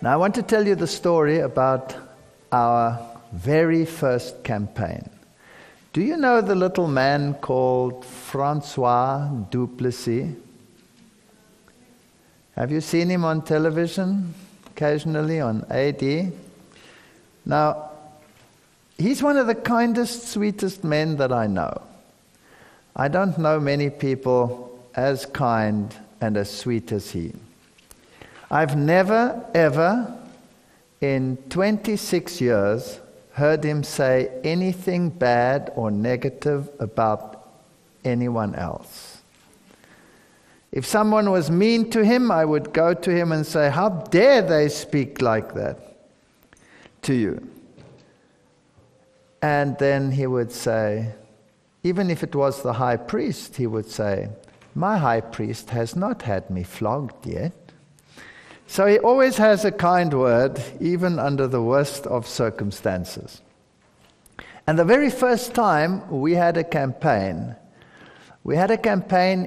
Now I want to tell you the story about our very first campaign. Do you know the little man called Francois Duplessis? Have you seen him on television, occasionally on AD? Now, he's one of the kindest, sweetest men that I know. I don't know many people as kind and as sweet as he. I've never, ever, in 26 years, heard him say anything bad or negative about anyone else. If someone was mean to him, I would go to him and say, "How dare they speak like that to you?" And then he would say, even if it was the high priest, he would say, "My high priest has not had me flogged yet." So he always has a kind word, even under the worst of circumstances. And the very first time we had a campaign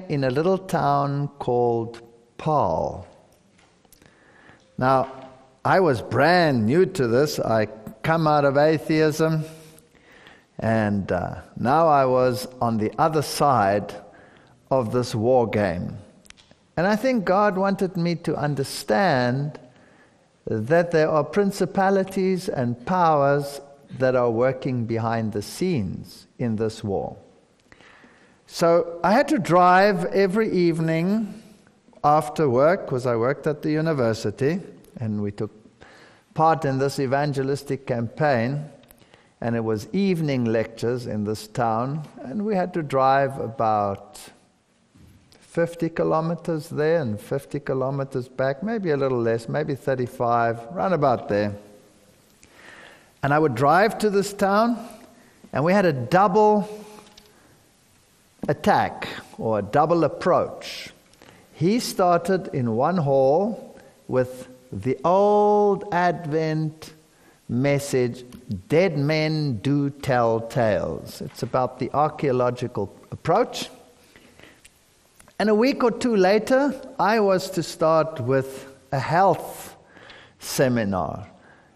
in a little town called Paarl. Now, I was brand new to this. I come out of atheism, and now I was on the other side of this war game. And I think God wanted me to understand that there are principalities and powers that are working behind the scenes in this war. So I had to drive every evening after work, because I worked at the university, and we took part in this evangelistic campaign, and it was evening lectures in this town, and we had to drive about 50 kilometers there and 50 kilometers back, maybe a little less, maybe 35, round about there. And I would drive to this town, and we had a double attack, or a double approach. He started in one hall with the old Advent message, "Dead men do tell tales." It's about the archaeological approach. And a week or two later, I was to start with a health seminar.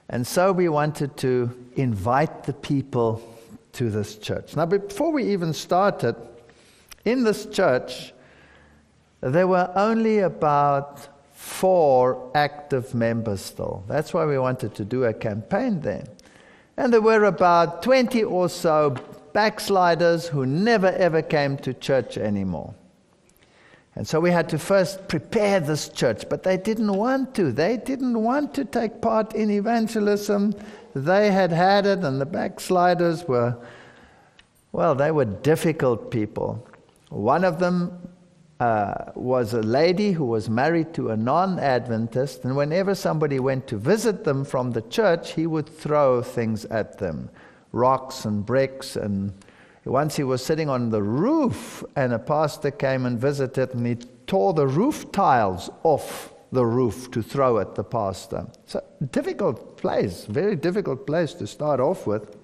And so we wanted to invite the people to this church. Now, before we even started, in this church, there were only about 4 active members still. That's why we wanted to do a campaign then. And there were about 20 or so backsliders who never ever came to church anymore. And so we had to first prepare this church, but they didn't want to. They didn't want to take part in evangelism. They had it, and the backsliders were, well, they were difficult people. One of them was a lady who was married to a non-Adventist, and whenever somebody went to visit them from the church, he would throw things at them, rocks and bricks. And once he was sitting on the roof, and a pastor came and visited, and he tore the roof tiles off the roof to throw at the pastor. So, difficult place, very difficult place to start off with.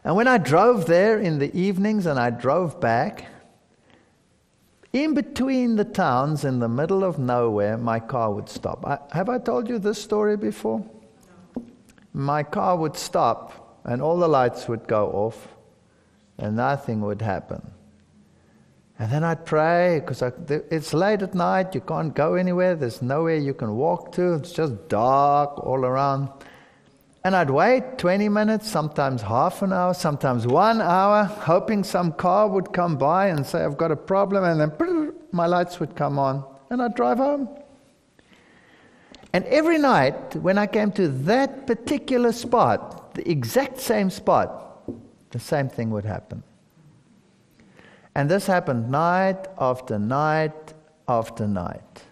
And when I drove there in the evenings and I drove back, in between the towns, in the middle of nowhere, my car would stop. Have I told you this story before? No. My car would stop, and all the lights would go off, and nothing would happen. And then I'd pray, because it's late at night, you can't go anywhere, there's nowhere you can walk to, it's just dark all around. And I'd wait 20 minutes, sometimes half an hour, sometimes 1 hour, hoping some car would come by and say, "I've got a problem," and then my lights would come on, and I'd drive home. And every night, when I came to that particular spot, the exact same spot, the same thing would happen. And this happened night after night after night.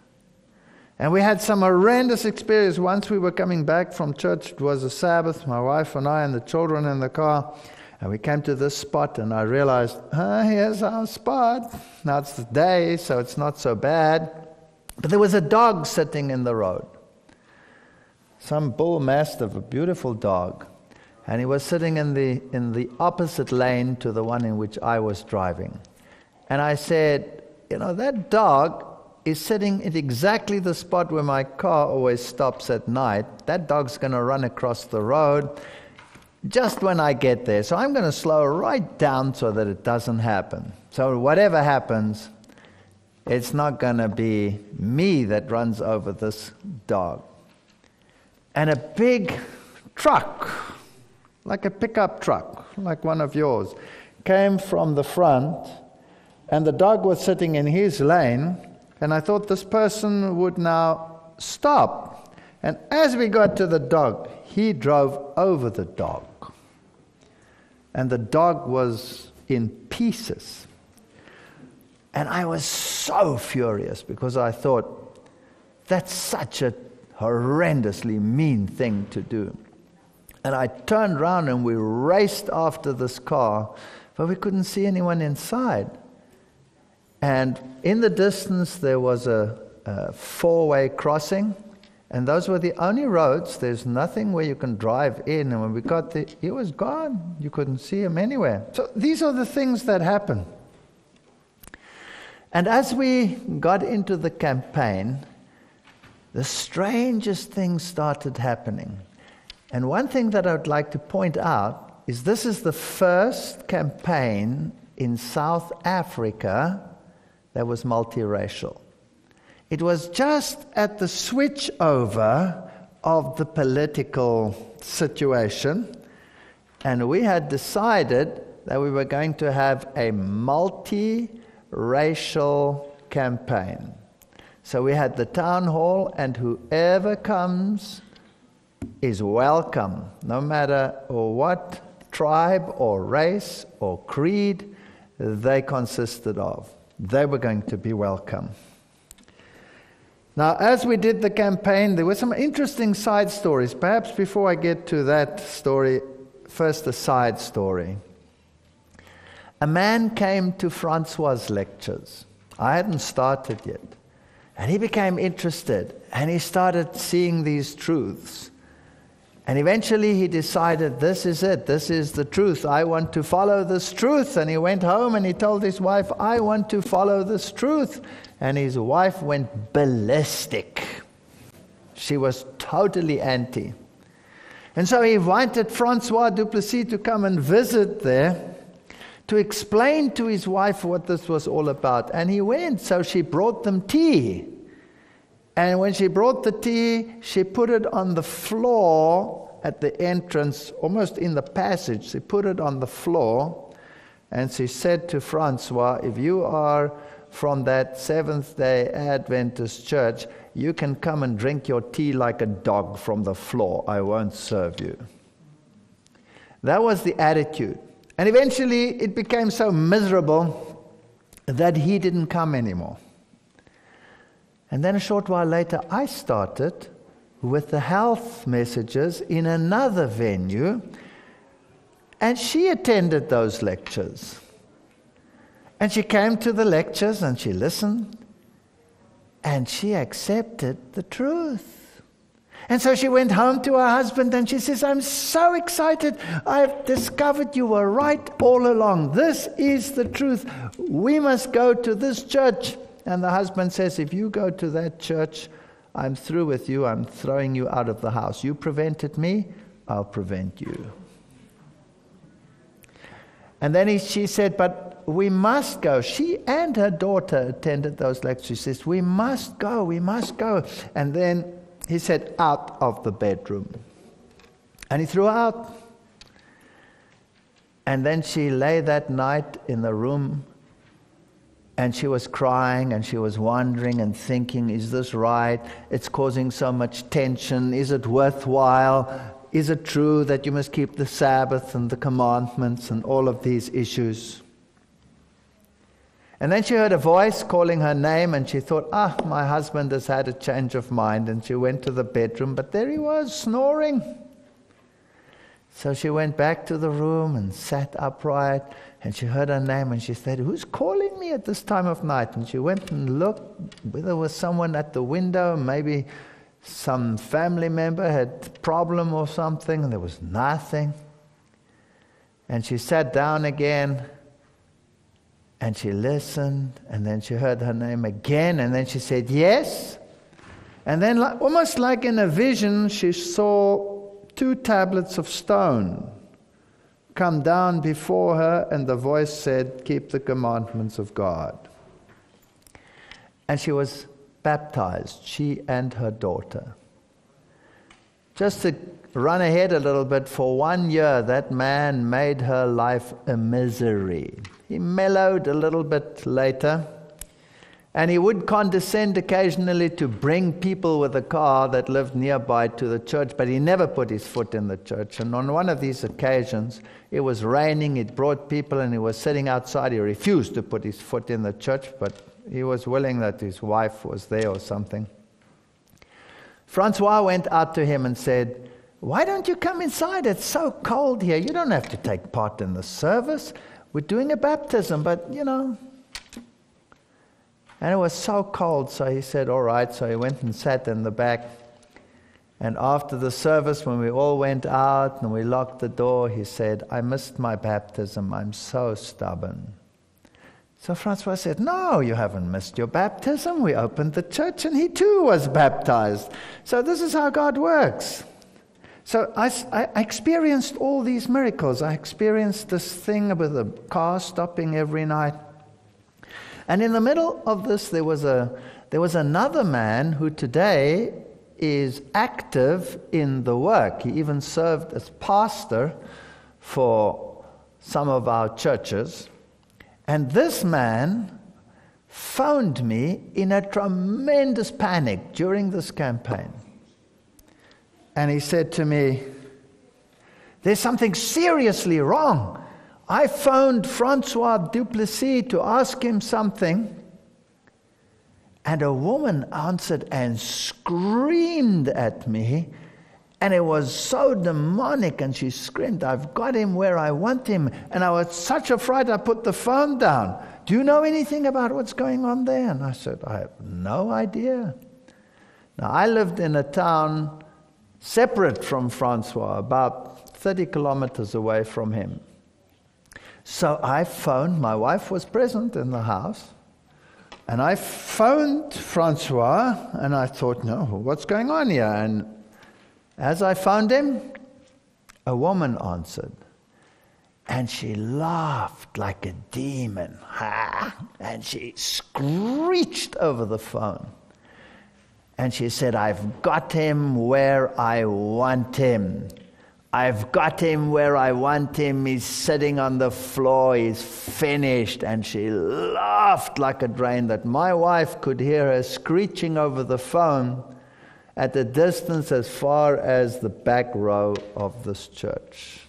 And we had some horrendous experience. Once we were coming back from church, it was a Sabbath, my wife and I and the children in the car, and we came to this spot, and I realized, here's our spot. Now it's the day, so it's not so bad. But there was a dog sitting in the road. Some bull mastiff, a beautiful dog. And he was sitting in the opposite lane to the one in which I was driving. And I said, that dog is sitting at exactly the spot where my car always stops at night. That dog's going to run across the road just when I get there. So I'm going to slow right down so that it doesn't happen. So whatever happens, it's not going to be me that runs over this dog. And a big truck, like a pickup truck, like one of yours, came from the front, and the dog was sitting in his lane, and I thought this person would now stop. And as we got to the dog, he drove over the dog. And the dog was in pieces. And I was so furious because I thought, that's such a horrendously mean thing to do. And I turned around and we raced after this car, but we couldn't see anyone inside. And in the distance there was a four-way crossing, and those were the only roads. There's nothing where you can drive in, and when we got there, he was gone. You couldn't see him anywhere. So these are the things that happen. And as we got into the campaign, the strangest things started happening. And one thing that I would like to point out is this is the first campaign in South Africa that was multiracial. It was just at the switch over of the political situation, and we had decided that we were going to have a multiracial campaign. So we had the town hall, and whoever comes is welcome, no matter what tribe or race or creed they consisted of. They were going to be welcome. Now, as we did the campaign, there were some interesting side stories. Perhaps before I get to that story, first a side story. A man came to Francois' lectures. I hadn't started yet. And he became interested, and he started seeing these truths. And eventually he decided, this is it, this is the truth. I want to follow this truth. And he went home and he told his wife, I want to follow this truth. And his wife went ballistic. She was totally anti. And so he invited Francois du Plessis to come and visit there to explain to his wife what this was all about. And he went, so she brought them tea. And when she brought the tea, she put it on the floor at the entrance, almost in the passage. She put it on the floor, and she said to Francois, if you are from that Seventh-day Adventist church, you can come and drink your tea like a dog from the floor. I won't serve you. That was the attitude. And eventually it became so miserable that he didn't come anymore. And then a short while later, I started with the health messages in another venue, and she attended those lectures. And she came to the lectures, and she listened, and she accepted the truth. And so she went home to her husband, and she says, I'm so excited. I've discovered you were right all along. This is the truth. We must go to this church. And the husband says, if you go to that church, I'm through with you. I'm throwing you out of the house. You prevented me, I'll prevent you. And then she said, but we must go. She and her daughter attended those lectures. She says, we must go, we must go. And then he said, out of the bedroom. And he threw her out. And then she lay that night in the room, and she was crying, and she was wondering and thinking, is this right? It's causing so much tension. Is it worthwhile? Is it true that you must keep the Sabbath and the commandments and all of these issues? And then she heard a voice calling her name, and she thought, my husband has had a change of mind. And she went to the bedroom, but there he was, snoring. So she went back to the room and sat upright, and she heard her name, and she said, who's calling me at this time of night? And she went and looked whether there was someone at the window, maybe some family member had a problem or something, and there was nothing. And she sat down again, And she listened, and then she heard her name again, and then she said, yes. And then almost like in a vision, she saw 2 tablets of stone come down before her, and the voice said, keep the commandments of God. And she was baptized, she and her daughter. Just to run ahead a little bit, for 1 year, that man made her life a misery. He mellowed a little bit later, and he would condescend occasionally to bring people with a car that lived nearby to the church, but he never put his foot in the church. And on one of these occasions, it was raining, it brought people, and he was sitting outside. He refused to put his foot in the church, but he was willing that his wife was there or something. Francois went out to him and said, why don't you come inside? It's so cold here. You don't have to take part in the service. We're doing a baptism, but, And it was so cold, so he said, all right. So he went and sat in the back. And after the service, when we all went out and we locked the door, he said, I missed my baptism. I'm so stubborn. So Francois said, no, you haven't missed your baptism. We opened the church and he too was baptized. So this is how God works. So I experienced all these miracles. I experienced this thing with the car stopping every night. And in the middle of this, there was another man who today is active in the work. He even served as pastor for some of our churches. And this man phoned me in a tremendous panic during this campaign. And he said to me, there's something seriously wrong. I phoned Francois Duplessis to ask him something, and a woman answered and screamed at me, and it was so demonic, and she screamed, I've got him where I want him. And I was such a fright, I put the phone down. Do you know anything about what's going on there? And I said, I have no idea. Now, I lived in a town separate from Francois, about 30 kilometers away from him. So I phoned, my wife was present in the house, and I phoned Francois, and I thought, no, what's going on here? And as I phoned him, a woman answered, and she laughed like a demon, and she screeched over the phone. And she said, I've got him where I want him. I've got him where I want him. He's sitting on the floor. He's finished. And she laughed like a drain that my wife could hear her screeching over the phone at a distance as far as the back row of this church.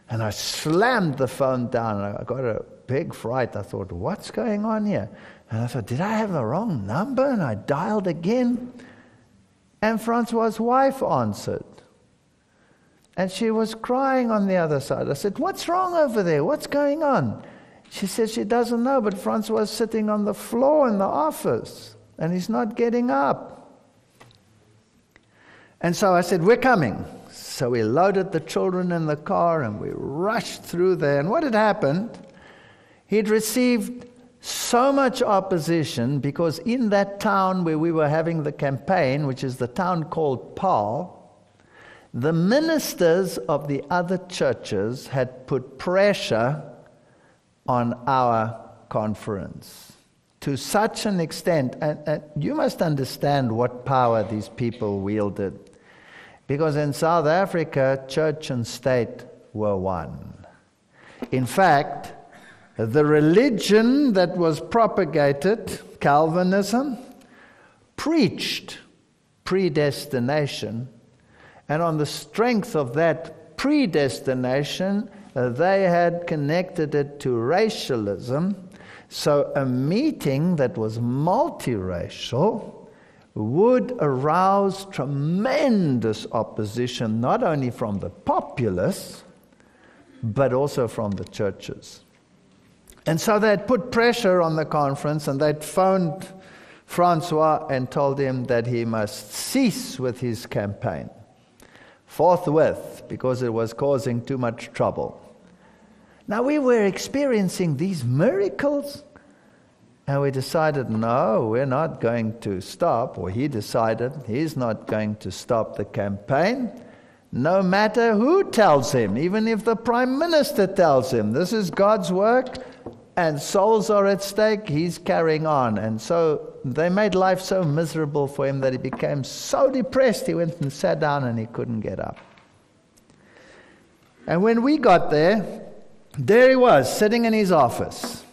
And I slammed the phone down. I got a big fright. I thought, what's going on here? And I thought, did I have the wrong number? And I dialed again. And Francois' wife answered. And she was crying on the other side. I said, what's wrong over there? What's going on? She said she doesn't know, but Francois was sitting on the floor in the office, and he's not getting up. And so I said, we're coming. So we loaded the children in the car, and we rushed through there. And what had happened, he'd received so much opposition because in that town where we were having the campaign, which is the town called Paul, the ministers of the other churches had put pressure on our conference to such an extent, and you must understand what power these people wielded, because in South Africa, church and state were one. In fact, the religion that was propagated, Calvinism, preached predestination, and on the strength of that predestination, they had connected it to racialism. So a meeting that was multiracial would arouse tremendous opposition, not only from the populace, but also from the churches. And so they'd put pressure on the conference, and they'd phoned Francois and told him that he must cease with his campaign forthwith, because it was causing too much trouble. Now we were experiencing these miracles, and we decided, no, we're not going to stop, or he decided he's not going to stop the campaign, no matter who tells him, even if the Prime Minister tells him, this is God's work, and souls are at stake, he's carrying on. And so they made life so miserable for him that he became so depressed, he went and sat down and he couldn't get up. And when we got there he was, sitting in his office.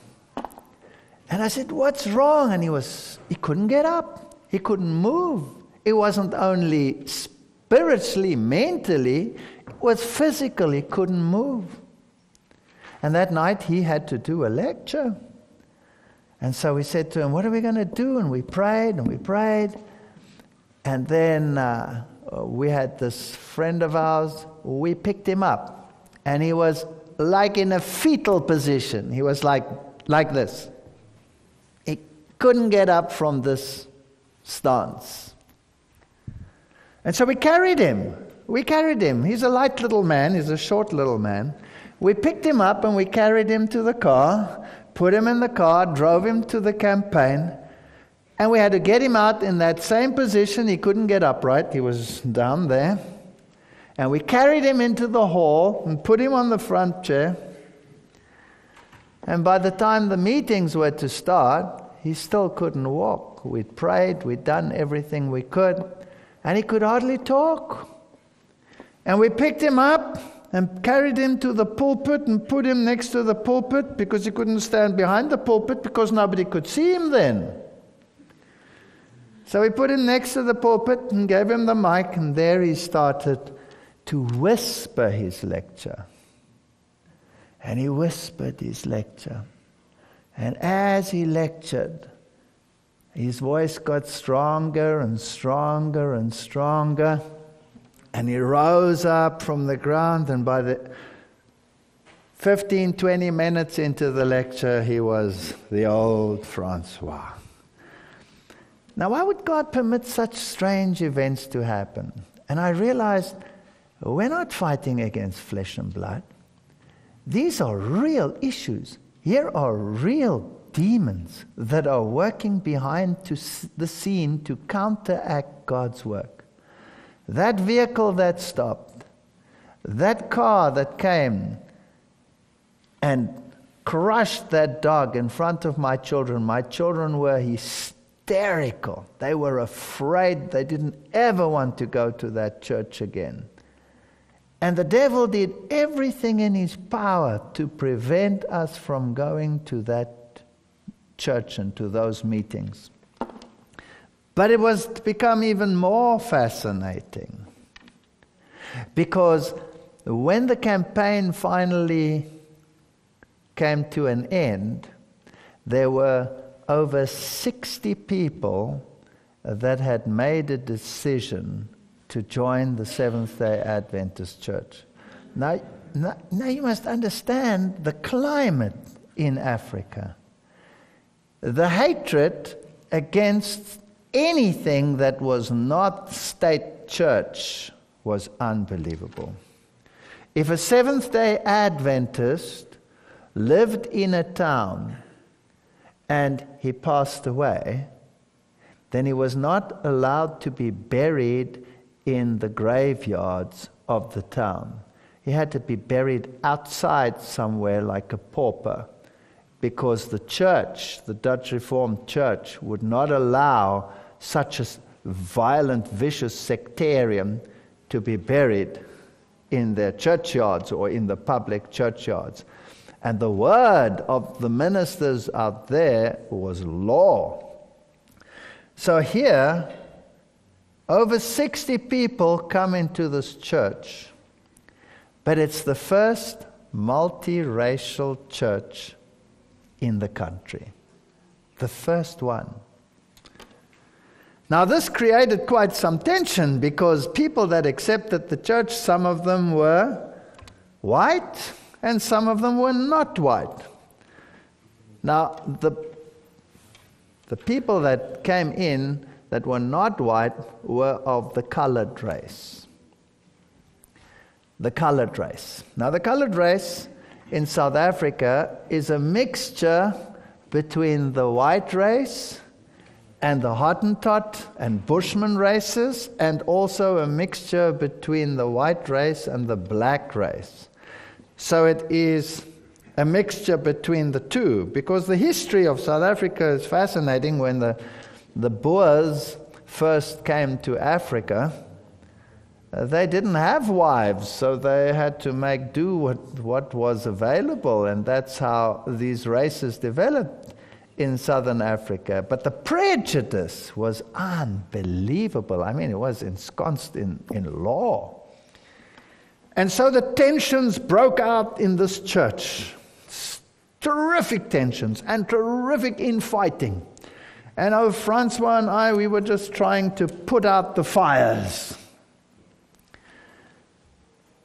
And I said, what's wrong? And he couldn't get up. He couldn't move. It wasn't only spiritually, mentally, it was physical. He couldn't move. And that night he had to do a lecture. And so we said to him, what are we going to do? And we prayed and we prayed. And then we had this friend of ours, we picked him up. And he was like in a fetal position. He was like this. He couldn't get up from this stance. And so we carried him. He's a light little man. He's a short little man. We picked him up and we carried him to the car, put him in the car, drove him to the campaign, and we had to get him out in that same position. He couldn't get upright. He was down there. And we carried him into the hall and put him on the front chair. And by the time the meetings were to start, he still couldn't walk. We'd prayed, we'd done everything we could, and he could hardly talk. And we picked him up and carried him to the pulpit and put him next to the pulpit because he couldn't stand behind the pulpit because nobody could see him then. So we put him next to the pulpit and gave him the mic, and there he started to whisper his lecture. And he whispered his lecture. And as he lectured, his voice got stronger and stronger and stronger. And he rose up from the ground, and by the 15, 20 minutes into the lecture, he was the old Francois. Now, why would God permit such strange events to happen? And I realized we're not fighting against flesh and blood. These are real issues. Here are real demons that are working behind the scene to counteract God's work. That vehicle that stopped, that car that came and crushed that dog in front of my children were hysterical. They were afraid. They didn't ever want to go to that church again. And the devil did everything in his power to prevent us from going to that church and to those meetings. But it was become even more fascinating, because when the campaign finally came to an end, there were over 60 people that had made a decision to join the Seventh-day Adventist Church. Now you must understand the climate in Africa. The hatred against anything that was not state church was unbelievable. If a Seventh-day Adventist lived in a town and he passed away, then he was not allowed to be buried in the graveyards of the town. He had to be buried outside somewhere like a pauper, because the church, the Dutch Reformed Church, would not allow such a violent, vicious sectarian to be buried in their churchyards or in the public churchyards. And the word of the ministers out there was law. So here, over 60 people come into this church, but it's the first multiracial church in the country. The first one. Now this created quite some tension, because people that accepted the church, some of them were white and some of them were not white. Now the people that came in that were not white were of the colored race. The colored race. Now the colored race in South Africa is a mixture between the white race and the Hottentot and Bushman races, and also a mixture between the white race and the black race. So it is a mixture between the two, because the history of South Africa is fascinating. When the Boers first came to Africa, they didn't have wives, so they had to make do with what was available, and that's how these races developed in southern Africa. But the prejudice was unbelievable. I mean, it was ensconced in law. And so the tensions broke out in this church. Terrific tensions and terrific infighting. And Francois and I, we were just trying to put out the fires.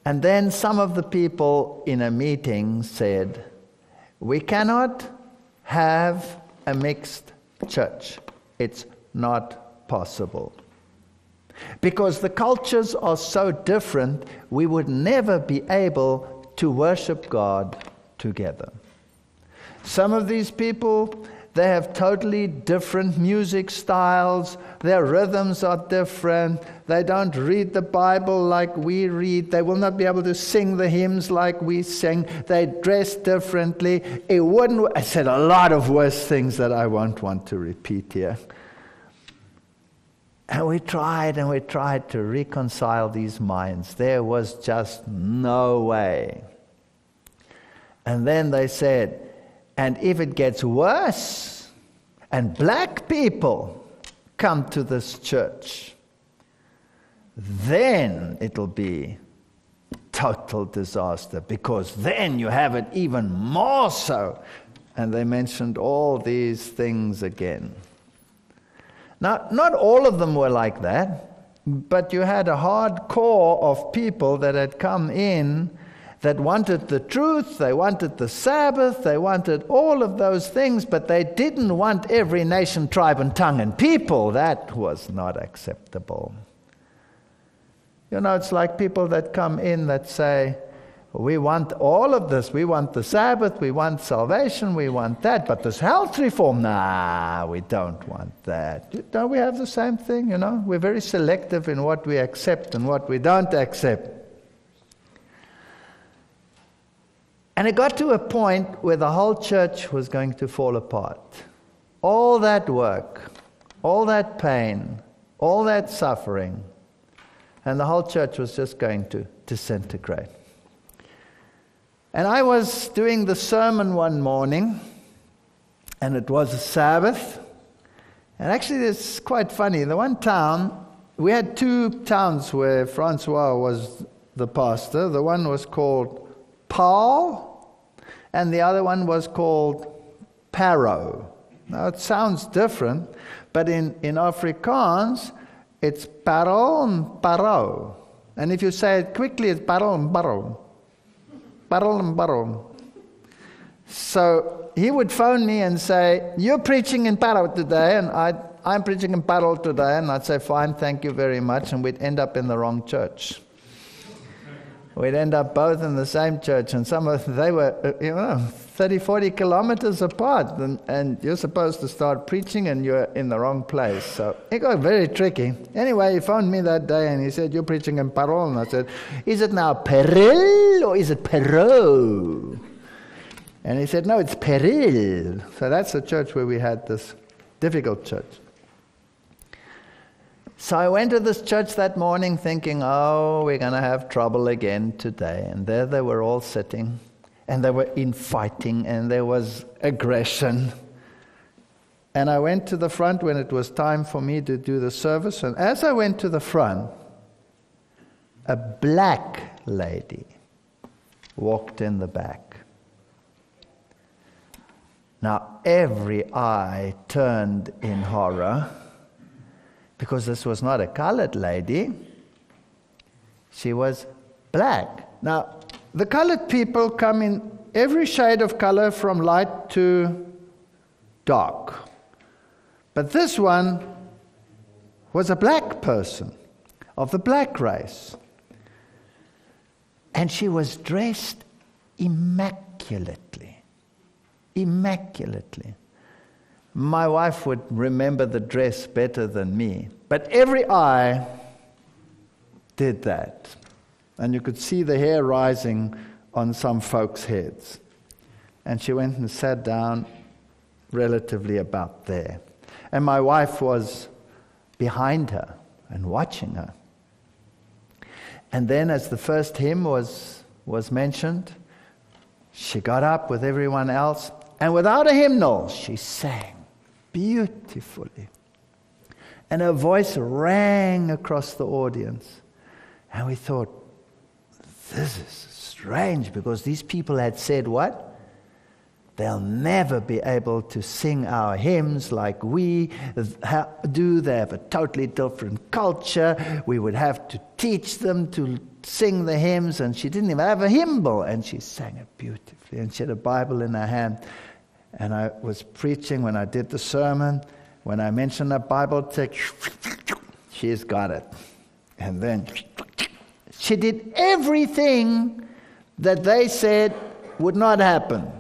And then some of the people in a meeting said, we cannot have a mixed church. It's not possible. Because the cultures are so different, we would never be able to worship God together. Some of these people, they have totally different music styles. Their rhythms are different. They don't read the Bible like we read. They will not be able to sing the hymns like we sing. They dress differently. I said a lot of worse things that I won't want to repeat here. And we tried to reconcile these minds. There was just no way. And then they said, and if it gets worse, and black people come to this church, then it'll be total disaster, because then you have it even more so. And they mentioned all these things again. Now, not all of them were like that, but you had a hard core of people that had come in that wanted the truth, they wanted the Sabbath, they wanted all of those things, but they didn't want every nation, tribe, and tongue and people. That was not acceptable. You know, it's like people that come in that say, we want all of this. We want the Sabbath, we want salvation, we want that, but this health reform, nah, we don't want that. Don't we have the same thing, you know? We're very selective in what we accept and what we don't accept. And it got to a point where the whole church was going to fall apart. All that work, all that pain, all that suffering, and the whole church was just going to disintegrate. And I was doing the sermon one morning, and it was a Sabbath. And actually, it's quite funny. The one town, we had two towns where Francois was the pastor. The one was called Paul, and the other one was called Paro. Now it sounds different, but in Afrikaans, it's Paro and Paro. And if you say it quickly, it's Paro and Paro. Paro and Paro. So he would phone me and say, you're preaching in Paro today, and I'm preaching in Paro today, and I'd say, fine, thank you very much, and we'd end up in the wrong church. We'd end up both in the same church, and they were, 30, 40 kilometers apart, and you're supposed to start preaching, and you're in the wrong place. So it got very tricky. Anyway, he phoned me that day, and he said, you're preaching in Parol. And I said, is it now Peril, or is it Perot? And he said, no, it's Peril. So that's the church where we had this difficult church. So I went to this church that morning thinking, oh, we're going to have trouble again today. And there they were all sitting, and they were infighting, and there was aggression. And I went to the front when it was time for me to do the service. And as I went to the front, a black lady walked in the back. Now every eye turned in horror, because this was not a colored lady. She was black. Now, the colored people come in every shade of color from light to dark. But this one was a black person of the black race. And she was dressed immaculately. immaculately. Immaculately. My wife would remember the dress better than me, but every eye did that. And you could see the hair rising on some folks' heads. And she went and sat down relatively about there. And my wife was behind her and watching her. And then as the first hymn was mentioned, she got up with everyone else, and without a hymnal, she sang beautifully. And her voice rang across the audience. And we thought, this is strange, because these people had said what? They'll never be able to sing our hymns like we do. They have a totally different culture. We would have to teach them to sing the hymns. And she didn't even have a hymnal. And she sang it beautifully. And she had a Bible in her hand. And I was preaching when I did the sermon. When I mentioned a Bible text, she's got it. And then she did everything that they said would not happen.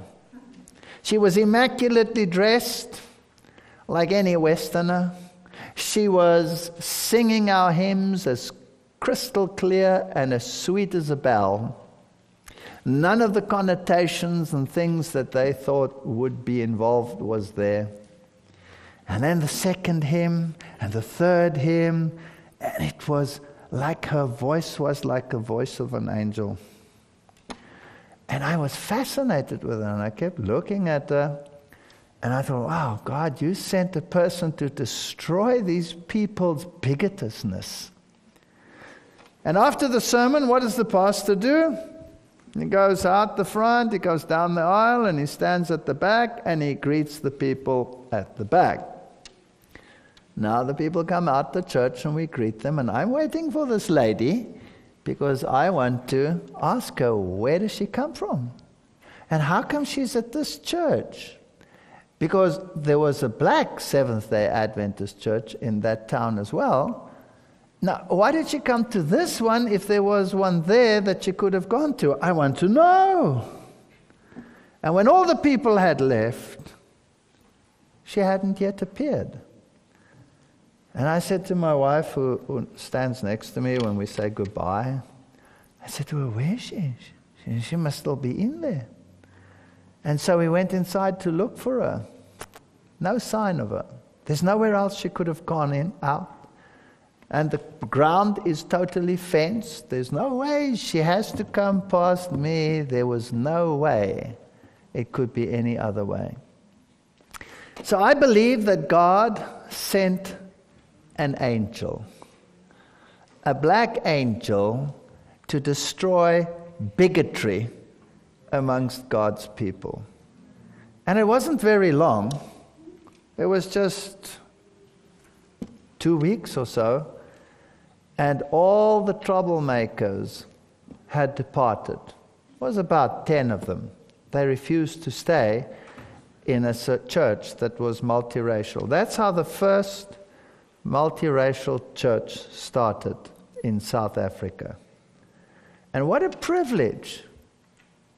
She was immaculately dressed, like any Westerner. She was singing our hymns as crystal clear and as sweet as a bell. None of the connotations and things that they thought would be involved was there. And then the second hymn and the third hymn, and it was like her voice was like the voice of an angel. And I was fascinated with her, and I kept looking at her, and I thought, wow, God, you sent a person to destroy these people's bigotedness. And after the sermon, what does the pastor do? He goes out the front, he goes down the aisle, and he stands at the back, and he greets the people at the back. Now the people come out the church, and we greet them, and I'm waiting for this lady, because I want to ask her, where does she come from? And how come she's at this church? Because there was a black Seventh-day Adventist church in that town as well. Now, why did she come to this one if there was one there that she could have gone to? I want to know. And when all the people had left, she hadn't yet appeared. And I said to my wife, who stands next to me when we say goodbye, I said to her, where is she? She must still be in there. And so we went inside to look for her. No sign of her. There's nowhere else she could have gone out. And the ground is totally fenced. There's no way she has to come past me. There was no way it could be any other way. So I believe that God sent an angel, a black angel, to destroy bigotry amongst God's people. And it wasn't very long. It was just 2 weeks or so, and all the troublemakers had departed. It was about 10 of them. They refused to stay in a church that was multiracial. That's how the first multiracial church started in South Africa. And what a privilege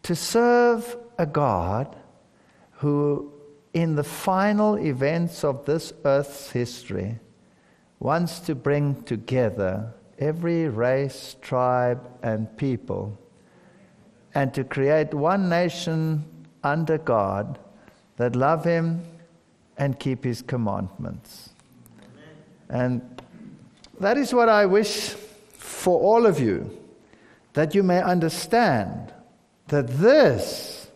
to serve a God who, in the final events of this earth's history, wants to bring together every race, tribe, and people, and to create one nation under God that love Him and keep His commandments. And that is what I wish for all of you, that you may understand that this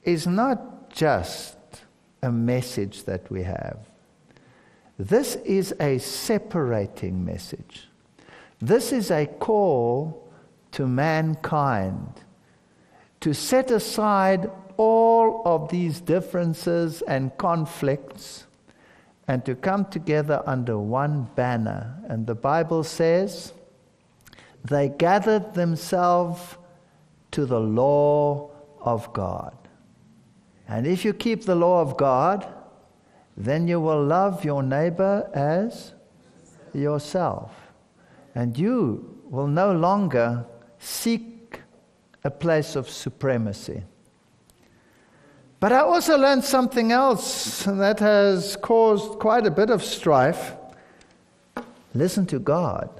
is not just a message that we have. This is a separating message. This is a call to mankind to set aside all of these differences and conflicts and to come together under one banner. And the Bible says, they gathered themselves to the law of God. And if you keep the law of God, then you will love your neighbor as yourself. And you will no longer seek a place of supremacy. But I also learned something else that has caused quite a bit of strife. Listen to God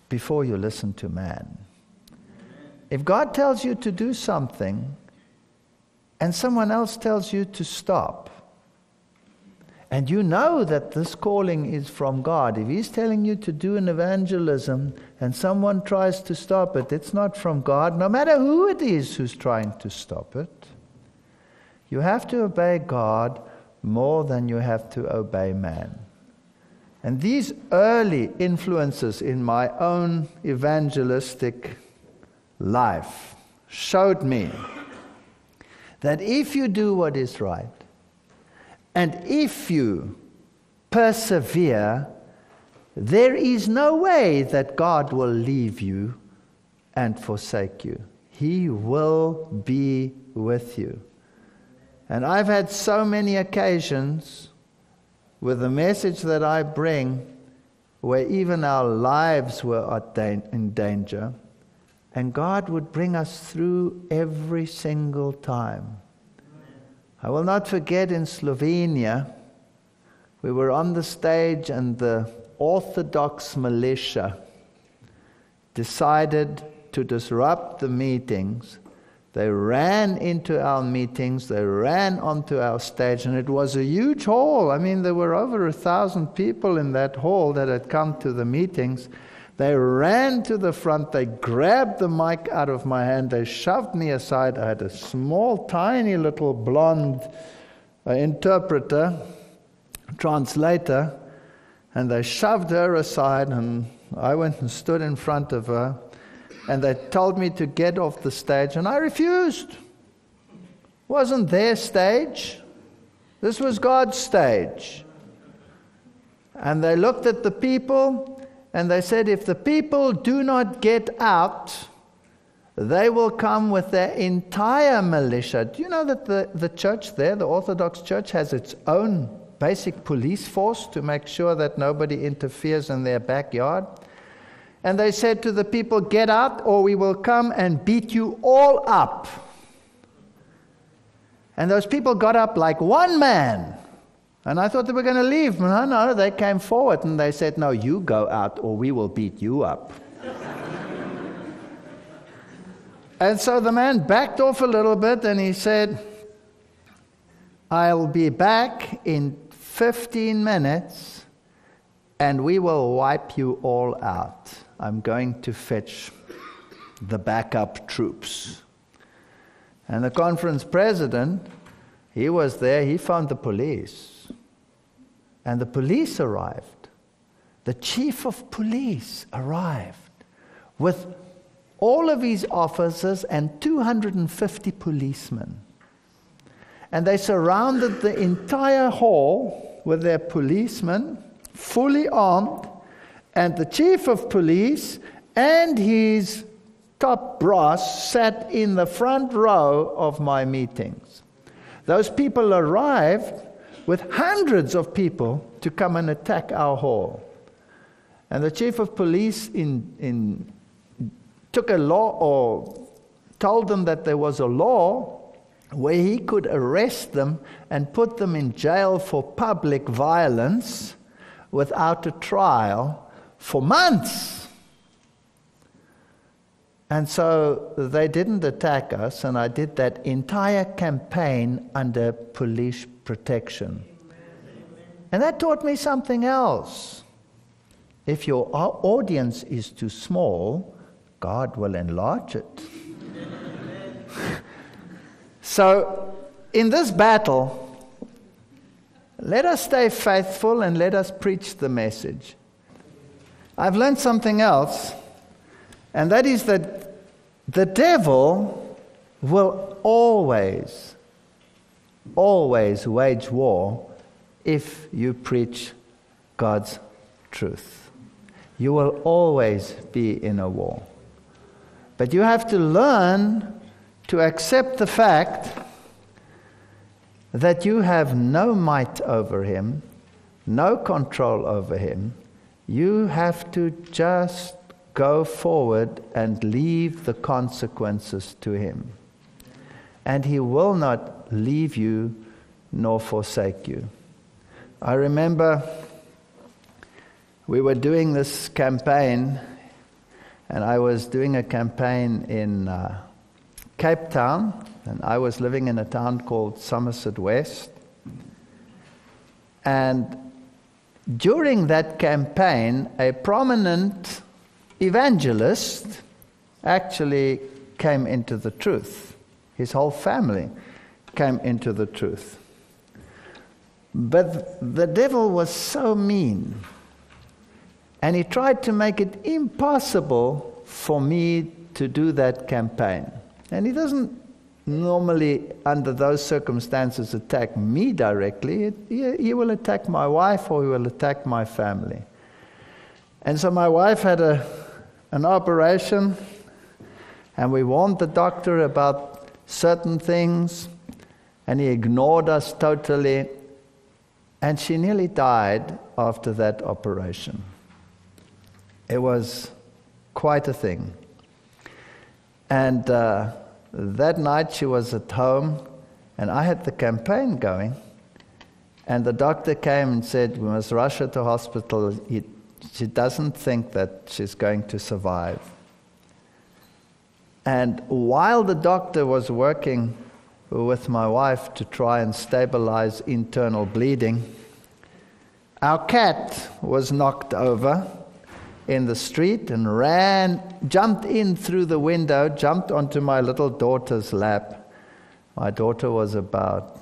before you listen to man. If God tells you to do something and someone else tells you to stop, and you know that this calling is from God, if He's telling you to do an evangelism and someone tries to stop it, it's not from God, no matter who it is who's trying to stop it. You have to obey God more than you have to obey man. And these early influences in my own evangelistic life showed me that if you do what is right, and if you persevere, there is no way that God will leave you and forsake you. He will be with you. And I've had so many occasions with the message that I bring where even our lives were in danger, and God would bring us through every single time. I will not forget in Slovenia, we were on the stage and the Orthodox militia decided to disrupt the meetings. They ran into our meetings, they ran onto our stage, and it was a huge hall. I mean, there were over 1,000 people in that hall that had come to the meetings. They ran to the front, they grabbed the mic out of my hand, they shoved me aside. I had a small, tiny little blonde interpreter, translator, and they shoved her aside, and I went and stood in front of her, and they told me to get off the stage, and I refused. It wasn't their stage. This was God's stage. And they looked at the people, and they said, if the people do not get out, they will come with their entire militia. Do you know that the church there, the Orthodox Church, has its own basic police force to make sure that nobody interferes in their backyard? And they said to the people, get out or we will come and beat you all up. And those people got up like one man. And I thought they were going to leave. No, they came forward and they said, no, you go out or we will beat you up. And so the man backed off a little bit and he said, I'll be back in 15 minutes and we will wipe you all out. I'm going to fetch the backup troops. And the conference president, he was there, he found the police. And the police arrived. The chief of police arrived with all of his officers and 250 policemen. And they surrounded the entire hall with their policemen, fully armed, and the chief of police and his top brass sat in the front row of my meetings. Those people arrived with hundreds of people to come and attack our hall. And the chief of police took a law, or told them that there was a law where he could arrest them and put them in jail for public violence without a trial for months. And so they didn't attack us, and I did that entire campaign under police protection. And that taught me something else. If your audience is too small, God will enlarge it. So, in this battle, let us stay faithful and let us preach the message. I've learned something else, and that is that the devil will always wage war if you preach God's truth. You will always be in a war. But you have to learn to accept the fact that you have no might over him, no control over him. You have to just go forward and leave the consequences to him. And he will not leave you nor forsake you. I remember we were doing this campaign, and I was doing a campaign in Cape Town, and I was living in a town called Somerset West. And during that campaign, a prominent evangelist actually came into the truth. His whole family came into the truth. But the devil was so mean, and he tried to make it impossible for me to do that campaign. And he doesn't normally, under those circumstances, attack me directly. He will attack my wife, or he will attack my family. And so my wife had an operation, and we warned the doctor about certain things, and he ignored us totally, and she nearly died after that operation. It was quite a thing. And that night she was at home, and I had the campaign going, and the doctor came and said, we must rush her to hospital. She doesn't think that she's going to survive. And while the doctor was working with my wife to try and stabilize internal bleeding, our cat was knocked over in the street and jumped in through the window, jumped onto my little daughter's lap. My daughter was about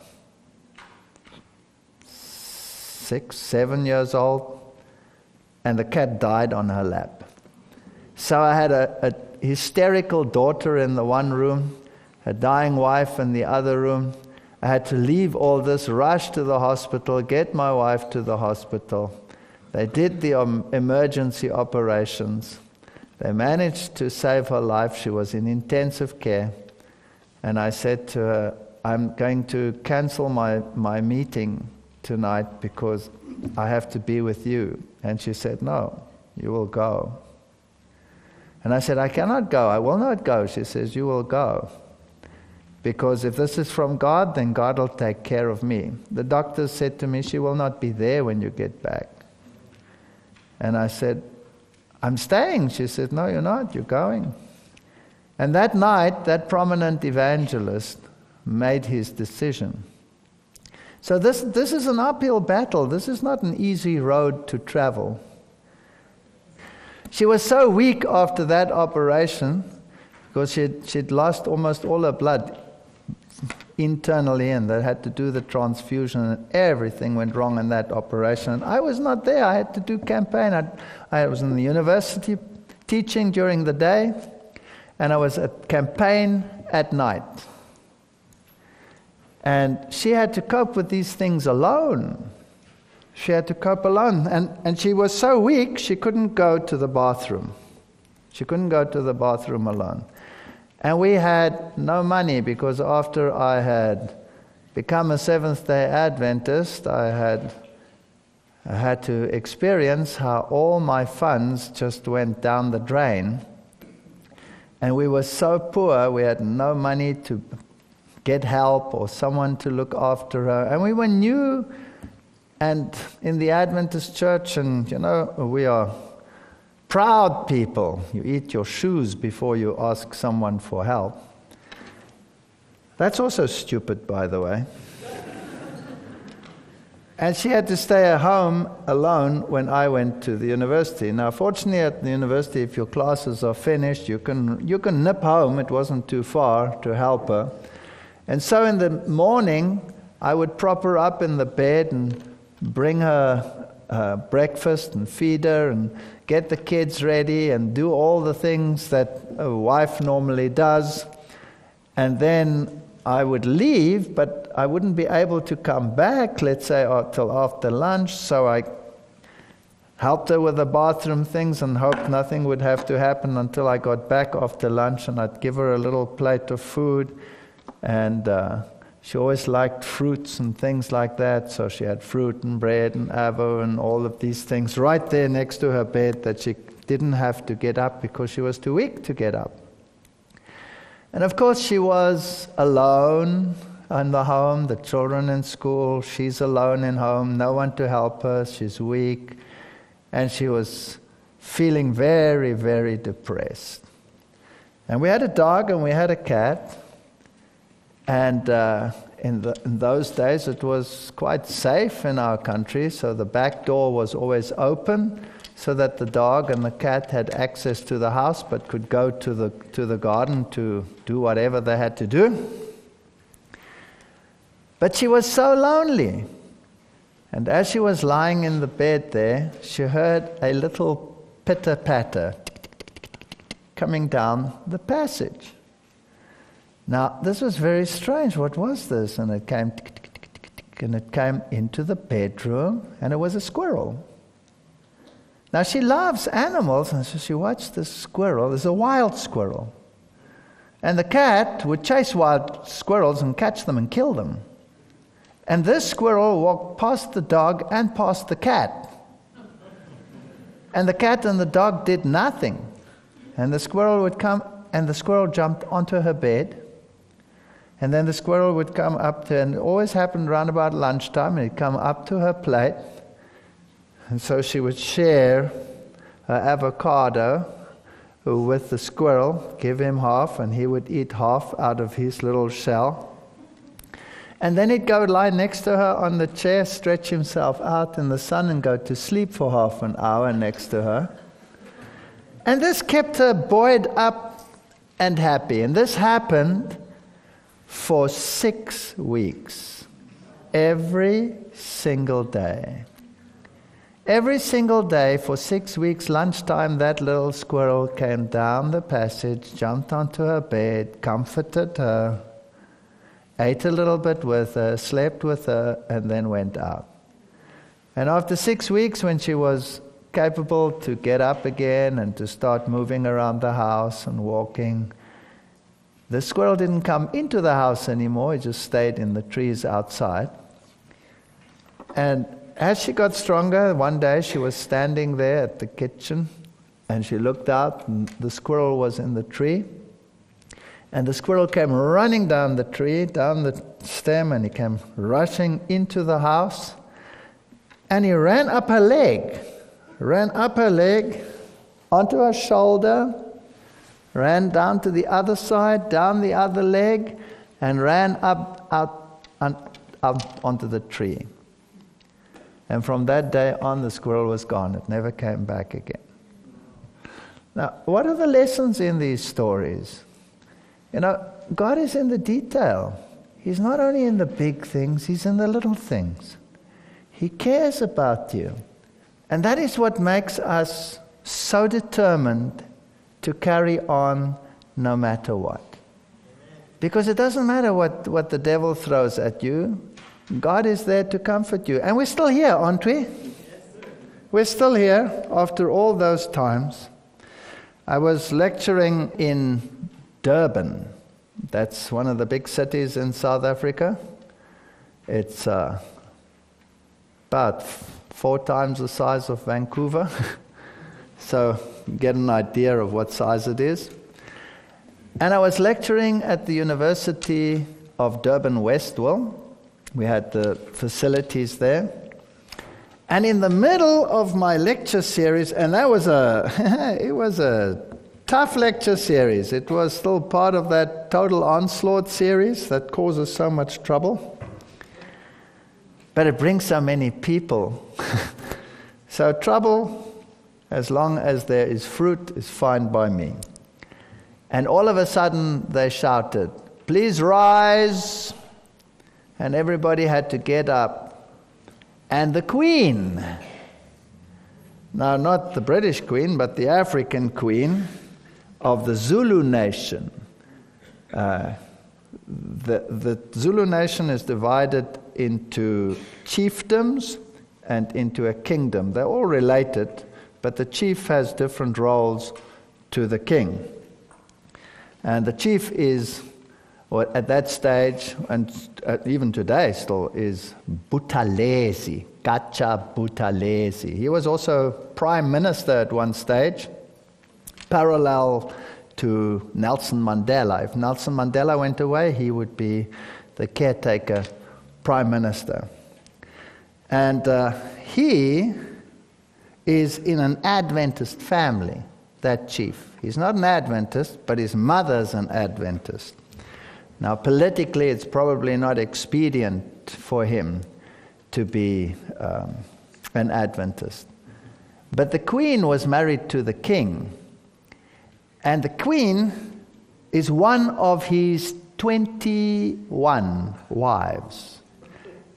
6, 7 years old, and the cat died on her lap. So I had a hysterical daughter in the one room, a dying wife in the other room. I had to leave all this, rush to the hospital, get my wife to the hospital. They did the emergency operations. They managed to save her life. She was in intensive care. And I said to her, I'm going to cancel my meeting tonight because I have to be with you. And she said, no, you will go. And I said, I cannot go. I will not go. She says, you will go. Because if this is from God, then God will take care of me. The doctor said to me, she will not be there when you get back. And I said, I'm staying. She said, no, you're not. You're going. And that night, that prominent evangelist made his decision. So this is an uphill battle. This is not an easy road to travel. She was so weak after that operation because she'd lost almost all her blood internally, and they had to do the transfusion, and everything went wrong in that operation. And I was not there. I had to do campaign. I was in the university teaching during the day, and I was at campaign at night. And she had to cope with these things alone. She had to cope alone. And she was so weak, she couldn't go to the bathroom. She couldn't go to the bathroom alone. And we had no money because after I had become a Seventh-day Adventist, I had to experience how all my funds just went down the drain. And we were so poor, we had no money to get help or someone to look after her. And we were new and in the Adventist church, and we are proud people. You eat your shoes before you ask someone for help. That's also stupid, by the way. And she had to stay at home alone when I went to the university. Now, fortunately at the university, if your classes are finished, you can nip home. It wasn't too far to help her. And so in the morning, I would prop her up in the bed and bring her breakfast and feed her and get the kids ready and do all the things that a wife normally does. And then I would leave, but I wouldn't be able to come back, let's say, till after lunch. So I helped her with the bathroom things and hoped nothing would have to happen until I got back after lunch, and I'd give her a little plate of food. And she always liked fruits and things like that, so she had fruit and bread and avo and all of these things right there next to her bed that she didn't have to get up because she was too weak to get up. And of course she was alone, in the home, the children in school, she's alone in home, no one to help her, she's weak, and she was feeling very, very depressed. And we had a dog and we had a cat, and in those days it was quite safe in our country, so the back door was always open so that the dog and the cat had access to the house but could go to the garden to do whatever they had to do. But she was so lonely. And as she was lying in the bed there, she heard a little pitter-patter coming down the passage. Now, this was very strange. What was this? And it came and it came into the bedroom, and it was a squirrel. Now, she loves animals, and so she watched this squirrel. It's a wild squirrel. And the cat would chase wild squirrels and catch them and kill them. And this squirrel walked past the dog and past the cat. And the cat and the dog did nothing. And the squirrel would come, and the squirrel jumped onto her bed. And then the squirrel would come up to, and it always happened around about lunchtime, and he'd come up to her plate. And so she would share her avocado with the squirrel, give him half, and he would eat half out of his little shell. And then he'd go lie next to her on the chair, stretch himself out in the sun, and go to sleep for half an hour next to her. And this kept her buoyed up and happy. And this happened for 6 weeks, every single day. Every single day for 6 weeks, lunchtime, that little squirrel came down the passage, jumped onto her bed, comforted her, ate a little bit with her, slept with her, and then went out. And after 6 weeks, when she was capable to get up again and to start moving around the house and walking, the squirrel didn't come into the house anymore. He just stayed in the trees outside. And as she got stronger, one day she was standing there at the kitchen, and she looked out, and the squirrel was in the tree. And the squirrel came running down the tree, down the stem, and he came rushing into the house. And he ran up her leg, onto her shoulder, ran down to the other side, down the other leg, and ran up onto the tree. And from that day on, the squirrel was gone. It never came back again. Now, what are the lessons in these stories? You know, God is in the detail. He's not only in the big things, He's in the little things. He cares about you. And that is what makes us so determined to carry on no matter what. Because it doesn't matter what the devil throws at you. God is there to comfort you. And we're still here, aren't we? Yes, sir. We're still here after all those times. I was lecturing in Durban. That's one of the big cities in South Africa. It's about 4 times the size of Vancouver. So you get an idea of what size it is. And I was lecturing at the University of Durban-Westville. We had the facilities there. And in the middle of my lecture series, and that was it was a tough lecture series. It was still part of that total onslaught series that causes so much trouble. But it brings so many people. So trouble, as long as there is fruit, is fine by me. And all of a sudden they shouted, "Please rise." And everybody had to get up. And the Queen, now not the British Queen, but the African Queen of the Zulu nation. The Zulu nation is divided into chiefdoms and into a kingdom. They're all related, but the chief has different roles to the king. And the chief is, or at that stage, and even today still, is Buthelezi, Kacha Buthelezi. He was also prime minister at one stage, parallel to Nelson Mandela. If Nelson Mandela went away, he would be the caretaker prime minister. And he is in an Adventist family, that chief. He's not an Adventist, but his mother's an Adventist. Now, politically, it's probably not expedient for him to be an Adventist. But the queen was married to the king. And the queen is one of his 21 wives.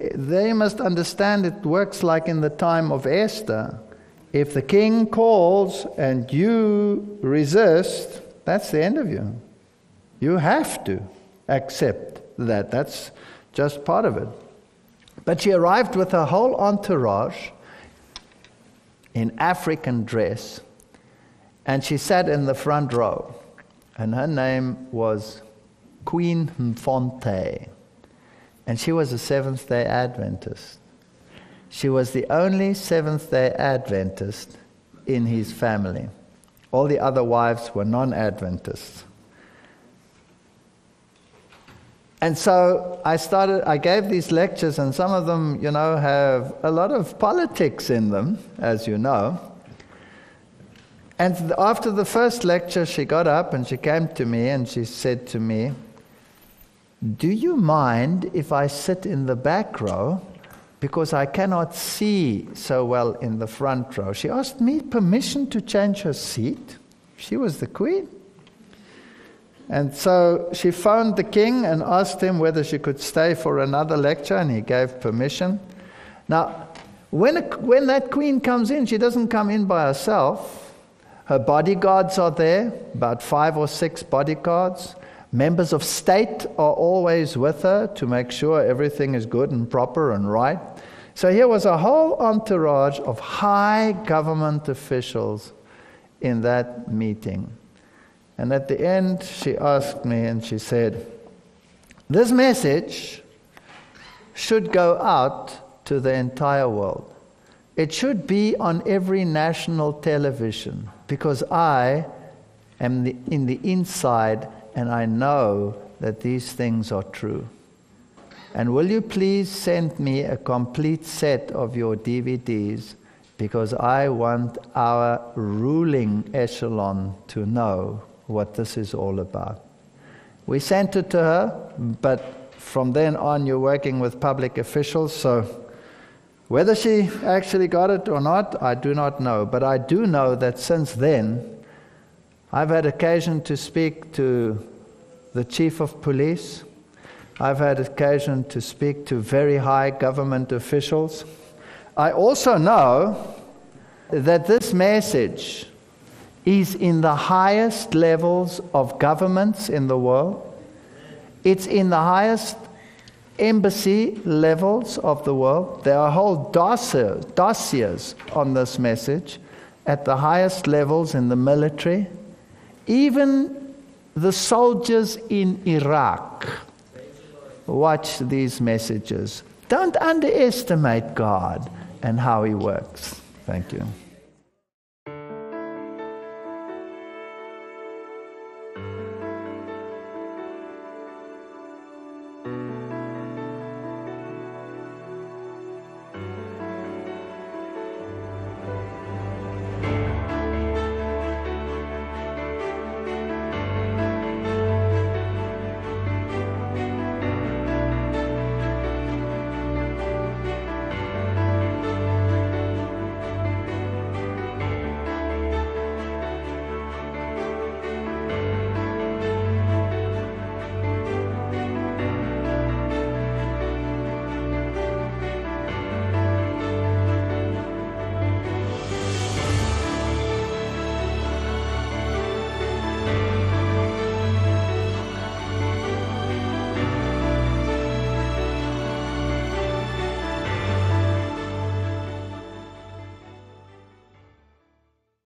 They must understand it works like in the time of Esther. If the king calls and you resist, that's the end of you. You have to accept that. That's just part of it. But she arrived with her whole entourage in African dress, and she sat in the front row. And her name was Queen Mfonte. And she was a Seventh-day Adventist. She was the only Seventh-day Adventist in his family. All the other wives were non-Adventists. And so I gave these lectures, and some of them, have a lot of politics in them, as you know. And after the first lecture, she got up and she came to me and she said to me, "Do you mind if I sit in the back row? Because I cannot see so well in the front row." She asked me permission to change her seat. She was the queen. And so she phoned the king and asked him whether she could stay for another lecture, and he gave permission. Now, when that queen comes in, she doesn't come in by herself. Her bodyguards are there, about 5 or 6 bodyguards. Members of state are always with her to make sure everything is good and proper and right. So here was a whole entourage of high government officials in that meeting. And at the end, she asked me and she said, "This message should go out to the entire world. It should be on every national television, because I am in the inside and I know that these things are true. And will you please send me a complete set of your DVDs, because I want our ruling echelon to know what this is all about." We sent it to her, but from then on you're working with public officials, so whether she actually got it or not, I do not know. But I do know that since then, I've had occasion to speak to the chief of police. I've had occasion to speak to very high government officials. I also know that this message is in the highest levels of governments in the world. It's in the highest embassy levels of the world. There are whole dossiers on this message at the highest levels in the military. Even the soldiers in Iraq watch these messages. Don't underestimate God and how He works. Thank you.